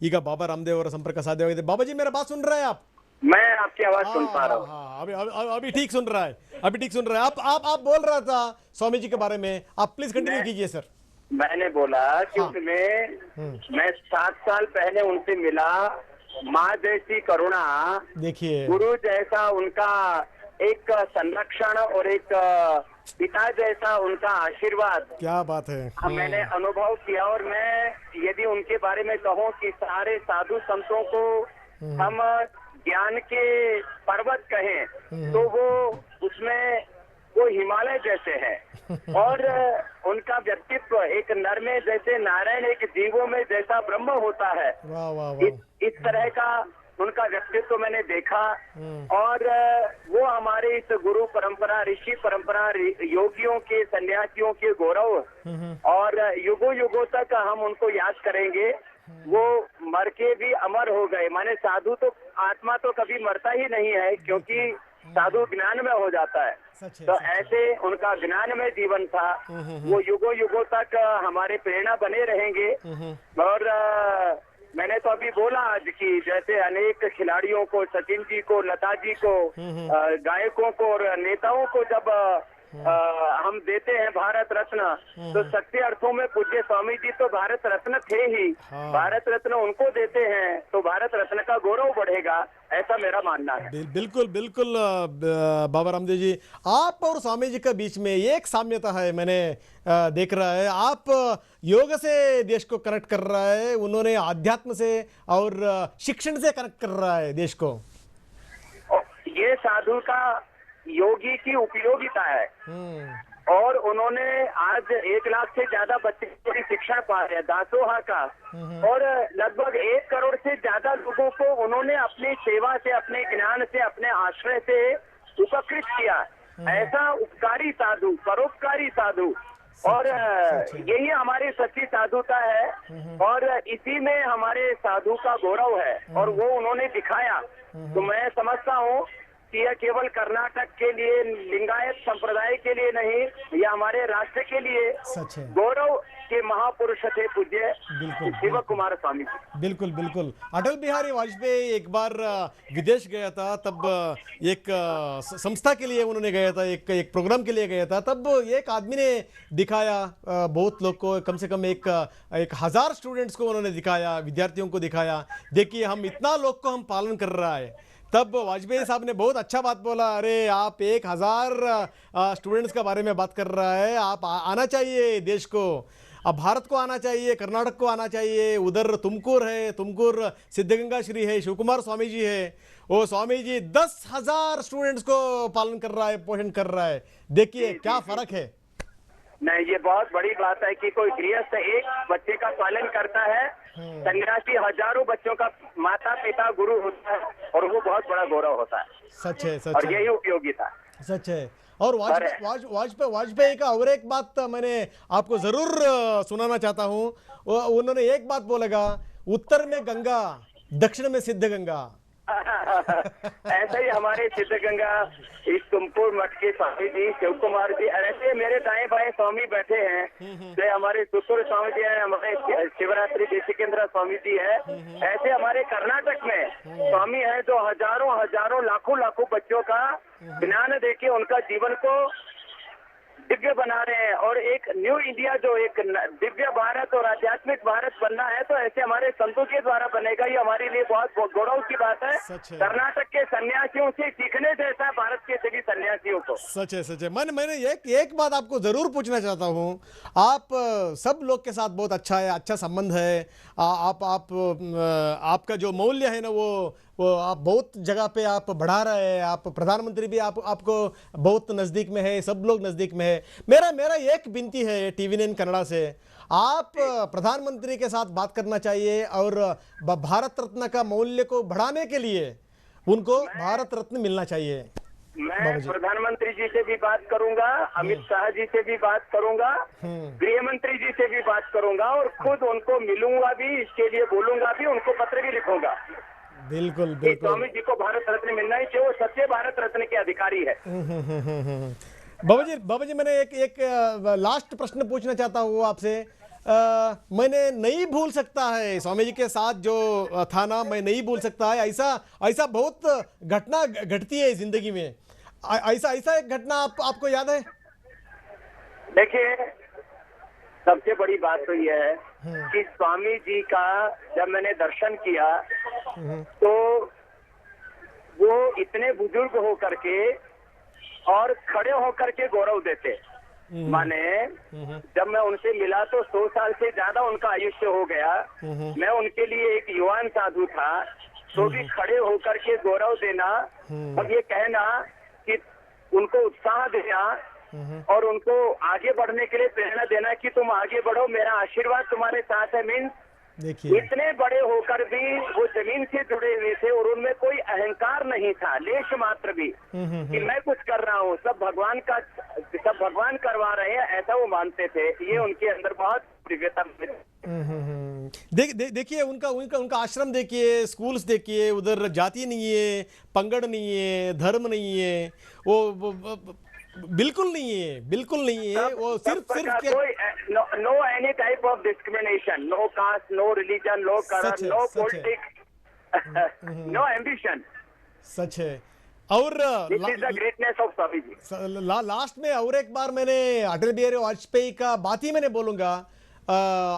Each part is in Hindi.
ಈಗ ಬಾಬಾ ರಾಮದೇವ್ ಅವರ ಸಂಪರ್ಕ ಸಾಧ್ಯವಾಗಿದೆ. ಬಾಬಾಜಿ मेरा बात सुन रहे हैं आप? मैं आपकी आवाज सुन पा रहा हूँ। हाँ, अभी ठीक सुन रहा है, अभी ठीक सुन रहा है। आप बोल रहा था स्वामी जी के बारे में, आप प्लीज कंटिन्यू कीजिए सर। मैंने बोला कि हाँ। उसमें मैं 7 साल पहले उनसे मिला, माँ जैसी करुणा, देखिए गुरु जैसा उनका एक संरक्षण और एक पिता जैसा उनका आशीर्वाद क्या बात है। मैंने अनुभव किया। और मैं यदि उनके बारे में कहूँ कि सारे साधु संतों को हम ज्ञान के पर्वत कहें तो वो उसमें वो हिमालय जैसे है। और उनका व्यक्तित्व एक नर में जैसे नारायण, एक जीवों में जैसा ब्रह्म होता है, वाह वाह वाह। इस तरह का उनका व्यक्तित्व मैंने देखा। और वो हमारे इस गुरु परंपरा, ऋषि परंपरा, योगियों के, सन्यासियों के गौरव, और युगों युगों तक हम उनको याद करेंगे। वो मर के भी अमर हो गए। माने साधु तो आत्मा तो कभी मरता ही नहीं है, क्योंकि साधु ज्ञान में हो जाता है। सच है, तो सच है। ऐसे उनका ज्ञान में जीवन था। वो युगों युगों तक हमारे प्रेरणा बने रहेंगे। और मैंने तो अभी बोला आज की जैसे अनेक खिलाड़ियों को, सचिन जी को, लता जी को, गायकों को और नेताओं को जब हम देते हैं भारत रत्न, तो सच्चे अर्थों में पूज्य स्वामी जी तो भारत रत्न थे ही। हाँ। भारत रत्न उनको देते हैं तो भारत रत्न का गौरव बढ़ेगा, ऐसा मेरा मानना है। बिल्कुल बिल्कुल बाबा रामदेव जी, आप और स्वामी जी के बीच में एक साम्यता है, मैंने देख रहा है। आप योग से देश को कनेक्ट कर रहा है, उन्होंने आध्यात्म से और शिक्षण से कनेक्ट कर रहा है देश को। और ये साधु का योगी की उपयोगिता है। और उन्होंने आज 1 लाख से ज्यादा बच्चे की शिक्षा पा रहे हैं, दासोहा का। और लगभग 1 करोड़ से ज्यादा लोगों को उन्होंने अपनी सेवा से, अपने ज्ञान से, अपने आश्रय से उपकृत किया। ऐसा उपकारी साधु, परोपकारी साधु, और यही हमारी सच्ची साधुता है। और इसी में हमारे साधु का गौरव है, और वो उन्होंने दिखाया। तो मैं समझता हूँ कि यह केवल कर्नाटक के लिए, लिंगायत संप्रदाय के लिए नहीं, यह हमारे राष्ट्र के लिए सच है। गौरव के महापुरुष थे पूज्य बिल्कुल, शिव कुमार स्वामी जी। बिल्कुल बिल्कुल। अटल बिहारी वाजपेयी एक बार विदेश गया था, तब एक संस्था के लिए उन्होंने गया था, एक प्रोग्राम के लिए गया था। तब एक आदमी ने दिखाया बहुत लोग को, कम से कम एक 1000 स्टूडेंट्स को उन्होंने दिखाया, विद्यार्थियों को दिखाया, देखिए हम इतना लोग को हम पालन कर रहा है। तब वाजपेयी साहब ने बहुत अच्छा बात बोला, अरे आप 1000 स्टूडेंट्स के बारे में बात कर रहा है, आप आना चाहिए देश को, अब भारत को आना चाहिए, कर्नाटक को आना चाहिए। उधर तुमकुर है, तुमकुर सिद्धगंगा श्री है, शिव कुमार स्वामी जी है। वो स्वामी जी 10,000 स्टूडेंट्स को पालन कर रहा है, पोषण कर रहा है। देखिए क्या फर्क है। नहीं, ये बहुत बड़ी बात है कि कोई गृहस्थ एक बच्चे का पालन करता है, सन्यासी हजारों बच्चों का माता पिता गुरु होता है, और वो बहुत बड़ा गौरव होता है। सच है, सच और है, यही उपयोगिता है। सच है। और वाजपेयी का और एक बात मैंने आपको जरूर सुनाना चाहता हूँ। उन्होंने एक बात बोलेगा, उत्तर में गंगा, दक्षिण में सिद्ध गंगा। ऐसे ही हमारे सिद्धगंगा, इस तुमकुर मठ के स्वामी जी, शिव कुमार जी, ऐसे मेरे दाएं बाएं स्वामी बैठे हैं। जो हमारे सुतुर स्वामी जी हैं, हमारे शिवरात्रि देशिकेंद्र स्वामी जी है। ऐसे हमारे कर्नाटक में स्वामी हैं जो हजारों हजारों लाखों लाखों बच्चों का ज्ञान देके उनका जीवन को दिव्य बना रहे हैं। और एक न्यू इंडिया, जो एक दिव्य भारत और आध्यात्मिक भारत बनना है, तो ऐसे हमारे संतों के द्वारा बनेगा। ये हमारे लिए बहुत गौरव की बात है। सच है। कर्नाटक के सन्यासियों से सीखने जैसा है भारत के सभी सन्यासियों को। सच है, सच है। मैंने एक बात आपको जरूर पूछना चाहता हूँ। आप सब लोग के साथ बहुत अच्छा संबंध है। आपका जो मूल्य है ना, वो आप बहुत जगह पे आप बढ़ा रहे हैं। आप प्रधानमंत्री भी आपको बहुत नज़दीक में है, सब लोग नज़दीक में है। मेरा एक विनती है TV9 कन्नड़ा से, आप प्रधानमंत्री के साथ बात करना चाहिए और भारत रत्न का मूल्य को बढ़ाने के लिए उनको भारत रत्न मिलना चाहिए। मैं प्रधानमंत्री जी से भी बात करूंगा, अमित शाह जी से भी बात करूंगा, गृह मंत्री जी से भी बात करूंगा, और खुद उनको मिलूंगा भी, इसके लिए बोलूंगा भी, उनको पत्र भी लिखूंगा। बिल्कुल कि बिल्कुल। स्वामी जी को भारत रत्न मिलना ही चाहिए, वो सच्चे भारत रत्न के अधिकारी है। बाबा जी मैंने एक लास्ट प्रश्न पूछना चाहता हूँ आपसे। मैंने नहीं भूल सकता है स्वामी जी के साथ जो था ना, मैं नहीं भूल सकता है। ऐसा ऐसा बहुत घटना घटती है जिंदगी में। ऐसा ऐसा एक घटना आपको याद है? देखिए, सबसे बड़ी बात तो यह है कि स्वामी जी का जब मैंने दर्शन किया तो वो इतने बुजुर्ग होकर के और खड़े होकर के गौरव देते। माने जब मैं उनसे मिला तो 100 साल से ज्यादा उनका आयुष्य हो गया। मैं उनके लिए एक युवान साधु था, तो भी खड़े होकर के गौरव देना और ये कहना कि उनको उत्साह देना और उनको आगे बढ़ने के लिए प्रेरणा देना कि तुम आगे बढ़ो, मेरा आशीर्वाद तुम्हारे साथ है। मीन्स देखिए, इतने बड़े होकर भी वो जमीन से जुड़े हुए थे और उनमें कोई अहंकार नहीं था, लेश मात्र भी, कि मैं कुछ कर रहा हूँ, सब भगवान करवा रहे हैं, ऐसा वो मानते थे। ये उनके अंदर बहुत दिव्यता। देखिए, उनका उनका उनका आश्रम देखिए, स्कूल्स देखिए, उधर जाति नहीं है, पंगड़ नहीं है, धर्म नहीं है, वो बिल्कुल नहीं है, बिल्कुल नहीं है। वो सिर्फ no any type of discrimination, no caste, no religion, no colour, no politics, no ambition. सच है। और this is the greatness of Swami ji. Last में और एक बार मैंने अटल बिहारी वाजपेयी का बात ही मैंने बोलूंगा।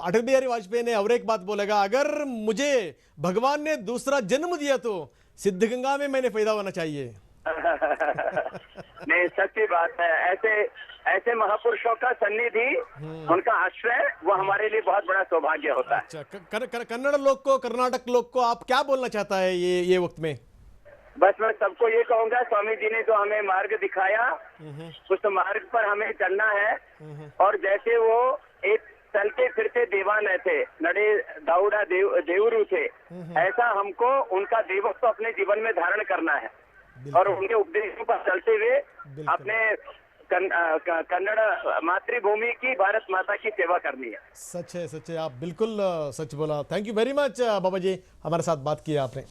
अटल बिहारी वाजपेयी ने और एक बात बोलेगा, अगर मुझे भगवान ने दूसरा जन्म दिया तो सिद्धगंगा में मैंने पैदा होना चाहिए। नहीं, सच्ची बात है। ऐसे महापुरुषों का सन्निधि, उनका आश्रय, वो हमारे लिए बहुत बड़ा सौभाग्य होता है। अच्छा, कन्नड़ लोग को, कर्नाटक लोग को आप क्या बोलना चाहता है ये वक्त में? बस मैं सबको ये कहूंगा, स्वामी जी ने जो हमें मार्ग दिखाया उस मार्ग पर हमें चलना है। और जैसे वो एक चलते फिरते दीवाने थे, नडे दाऊड़ा देवरू थे, ऐसा हमको उनका देवत्व अपने जीवन में धारण करना है और उनके उपदेशों पर चलते हुए अपने कन्नड़ मातृभूमि की, भारत माता की सेवा करनी है। सच है, सच है। आप बिल्कुल सच बोला। थैंक यू वेरी मच बाबा जी, हमारे साथ बात किया आपने।